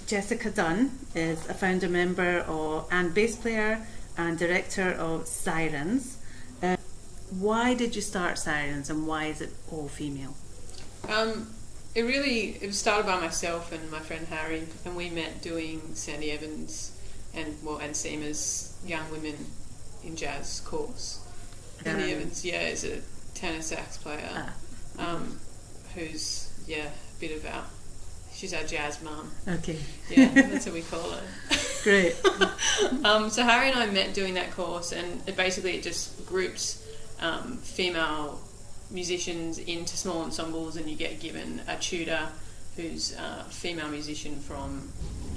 Jessica Dunn is a founder member and bass player and director of Sirens. Why did you start Sirens and why is it all female? It was started by myself and my friend Harry, and we met doing Sandy Evans and Seema's Young Women in Jazz course. Sandy Evans, is a tenor sax player who's a bit of she's our jazz mum. Okay. Yeah, that's what we call her. Great. So Harry and I met doing that course, and it just groups female musicians into small ensembles, and you get given a tutor who's a female musician from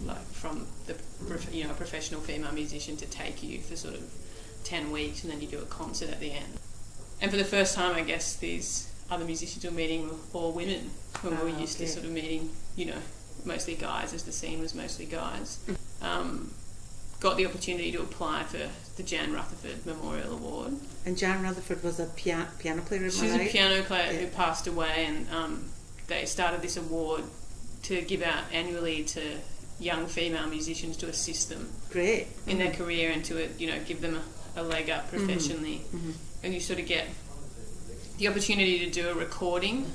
the a professional female musician to take you for sort of 10 weeks, and then you do a concert at the end. And for the first time, I guess these other musicians were meeting all women when we were used to sort of meeting, mostly guys, as the scene was mostly guys. Got the opportunity to apply for the Jan Rutherford Memorial Award. And Jan Rutherford was a piano player, She's a piano player who passed away, and they started this award to give out annually to young female musicians to assist them in their career and to give them a leg up professionally. And you sort of get the opportunity to do a recording.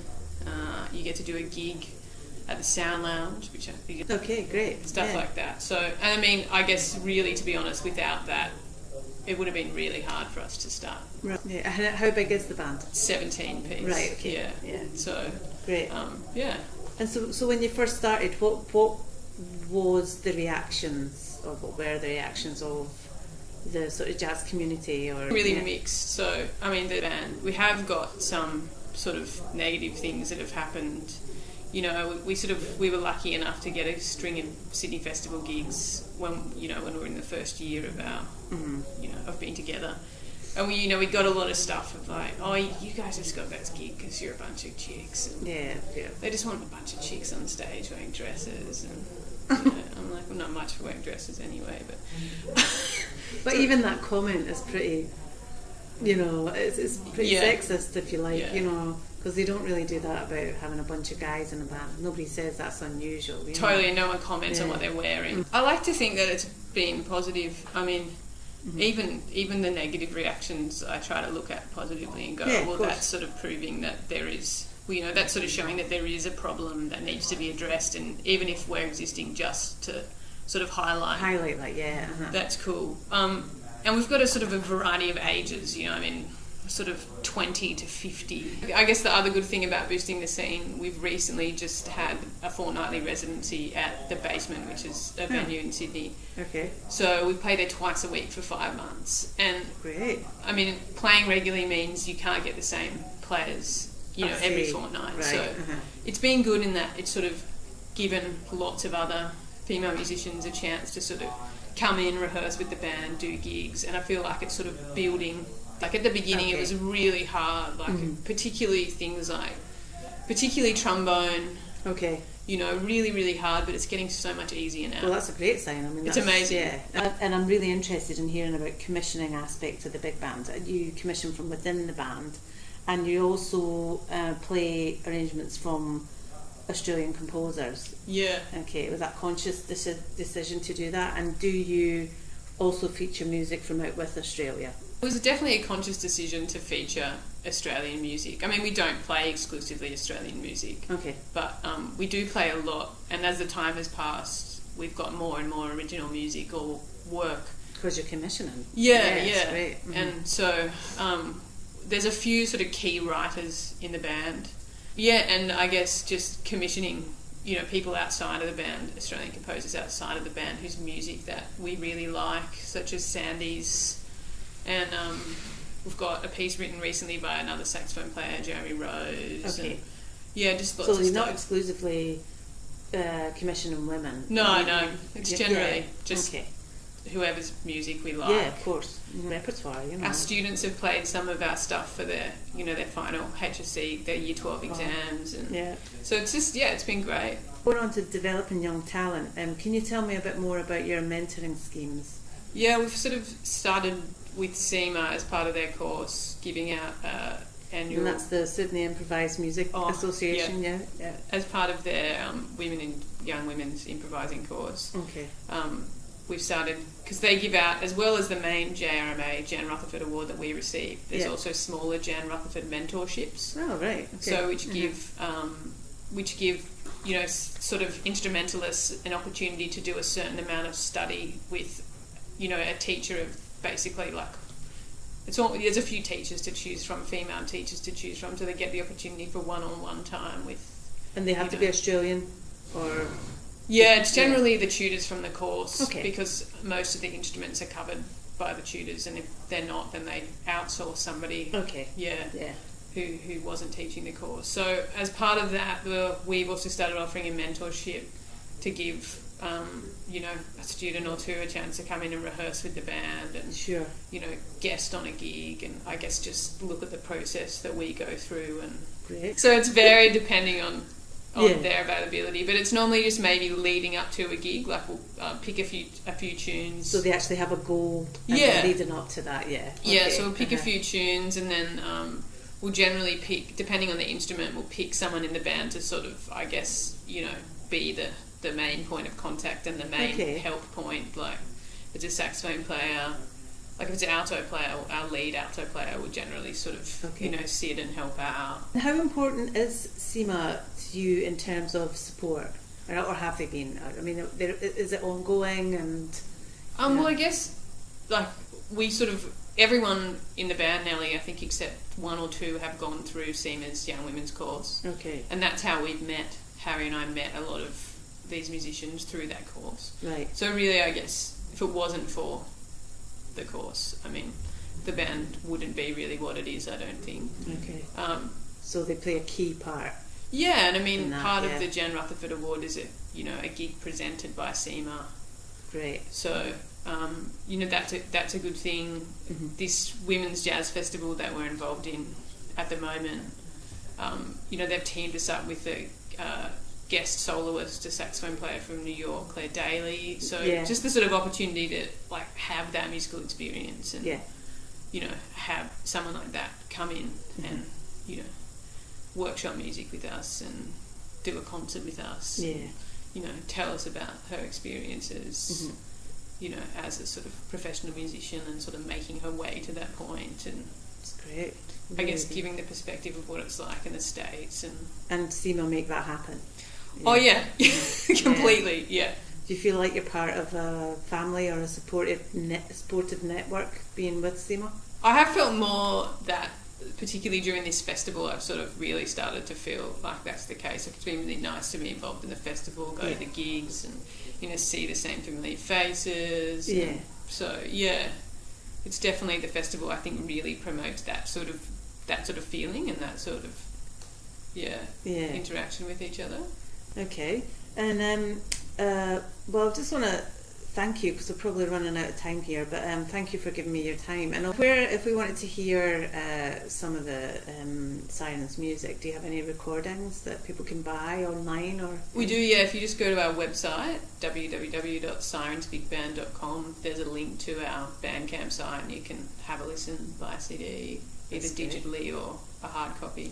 You get to do a gig at the Sound Lounge, which I think great stuff like that. So, and I mean, I guess really, to be honest, without that, it would have been really hard for us to start. Right. Yeah. How big is the band? 17 piece. Right. Okay. Yeah. So great. And so when you first started, what was the reactions, or what were the reactions of the sort of jazz community? Or really mixed. So I mean, the band, we have got some sort of negative things that have happened. We were lucky enough to get a string of Sydney Festival gigs when we were in the first year of our of being together, and we got a lot of stuff of like, oh, you guys just got that gig because you're a bunch of chicks, and they just want a bunch of chicks on stage wearing dresses, and I'm like, well, not much for wearing dresses anyway, but even that comment is pretty, it's pretty sexist, if you like, because they don't really do that about having a bunch of guys in a band. Nobody says that's unusual. Totally, and no one comments on what they're wearing. I like to think that it's been positive. I mean, even the negative reactions, I try to look at positively and go, that's sort of proving that there is, that's sort of showing that there is a problem that needs to be addressed, and even if we're existing just to sort of highlight that, that's cool. And we've got a sort of a variety of ages, sort of 20 to 50. I guess the other good thing about boosting the scene, we've recently just had a fortnightly residency at the Basement, which is a venue in Sydney. Okay. So we play there twice a week for 5 months. And great. I mean, playing regularly means you can't get the same players, every fortnight. Right. So it's been good in that it's sort of given lots of other female musicians a chance to sort of come in, rehearse with the band, do gigs, and I feel like it's sort of building. Like at the beginning it was really hard, particularly trombone. Okay. Really, really hard, but it's getting so much easier now. Well, that's a great sign. I mean, it's amazing. Yeah. And I'm really interested in hearing about commissioning aspects of the big band. You commission from within the band, and you also play arrangements from Australian composers. Yeah. Okay. Was that conscious decision to do that? And do you also feature music from out with Australia? It was definitely a conscious decision to feature Australian music. I mean, we don't play exclusively Australian music. Okay. But we do play a lot, and as the time has passed, we've got more and more original music or work. Because you're commissioning. Yeah. Great. And so there's a few sort of key writers in the band. Yeah, and I guess just commissioning, people outside of the band, Australian composers outside of the band whose music that we really like, such as Sandy's. And we've got a piece written recently by another saxophone player, Jeremy Rose. Okay. And, just lots of stuff. So you're not exclusively commissioning women? No. It's generally just whoever's music we like. Yeah, of course. Repertoire, Our students have played some of our stuff for their, their final HSC, their Year 12 exams. And so it's just, it's been great. Going on to developing young talent, can you tell me a bit more about your mentoring schemes? Yeah, we've sort of started with SEMA as part of their course, giving out annual. And that's the Sydney Improvised Music Association, yeah. As part of their young women's improvising course. Okay. We've started, because they give out, as well as the main JRMA, Jan Rutherford Award that we receive, there's also smaller Jan Rutherford mentorships. Oh, right. Okay. So which give sort of instrumentalists an opportunity to do a certain amount of study with, a teacher of basically like, there's a few teachers to choose from, female teachers to choose from, so they get the opportunity for one-on-one time with. And they have to be Australian, or. Yeah, it's generally the tutors from the course, because most of the instruments are covered by the tutors, and if they're not, then they outsource somebody. Okay. Yeah. Who wasn't teaching the course. So as part of that, we've also started offering a mentorship to give a student or two a chance to come in and rehearse with the band and guest on a gig, and I guess just look at the process that we go through. And Great. So it's varied depending on their availability, but it's normally just maybe leading up to a gig, like we'll pick a few tunes. So they actually have a goal leading up to that, so we'll pick a few tunes, and then we'll generally pick, depending on the instrument, we'll pick someone in the band to sort of, I guess, be the main point of contact and the main help point. Like if it's a saxophone player, like if it's an alto player, our lead alto player will generally sort of sit and help out. How important is SEMA to you in terms of support, or have they been? I mean, is it ongoing? And well, I guess like we sort of, everyone in the band nearly, I think except one or two, have gone through SEMA's Young Women's course. Okay. And that's how we've met. Harry and I met a lot of these musicians through that course. Right. So really, I guess if it wasn't for the course, I mean, the band wouldn't be really what it is, I don't think. Okay. So they play a key part. Yeah, and I mean, part of the Jan Rutherford Award is a gig presented by SEMA. Great. So that's a good thing. Mm-hmm. This women's jazz festival that we're involved in at the moment, they've teamed us up with a guest soloist, a saxophone player from New York, Claire Daly. So just the sort of opportunity to like have that musical experience and have someone like that come in and workshop music with us and do a concert with us. Yeah. Tell us about her experiences. Mm-hmm. As a sort of professional musician and sort of making her way to that point, and it's great. I guess giving the perspective of what it's like in the States, and SEMA make that happen. Yeah. Oh yeah, completely. Yeah. Do you feel like you're part of a family or a supportive network being with SEMA? I have felt more that, particularly during this festival, I've sort of really started to feel like that's the case. It's been really nice to be involved in the festival, go to the gigs, and see the same familiar faces. Yeah. So it's definitely the festival. I think really promotes that sort of feeling and that sort of interaction with each other. Okay, and well, I just want to thank you, because we're probably running out of time here, but thank you for giving me your time. And if we wanted to hear some of the Sirens music, do you have any recordings that people can buy online? Or we do, yeah. If you just go to our website, www.sirensbigband.com, there's a link to our Bandcamp site, and you can have a listen via CD, either digitally or a hard copy.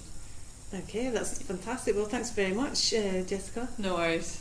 Okay, that's fantastic. Well, thanks very much, Jessica. No worries.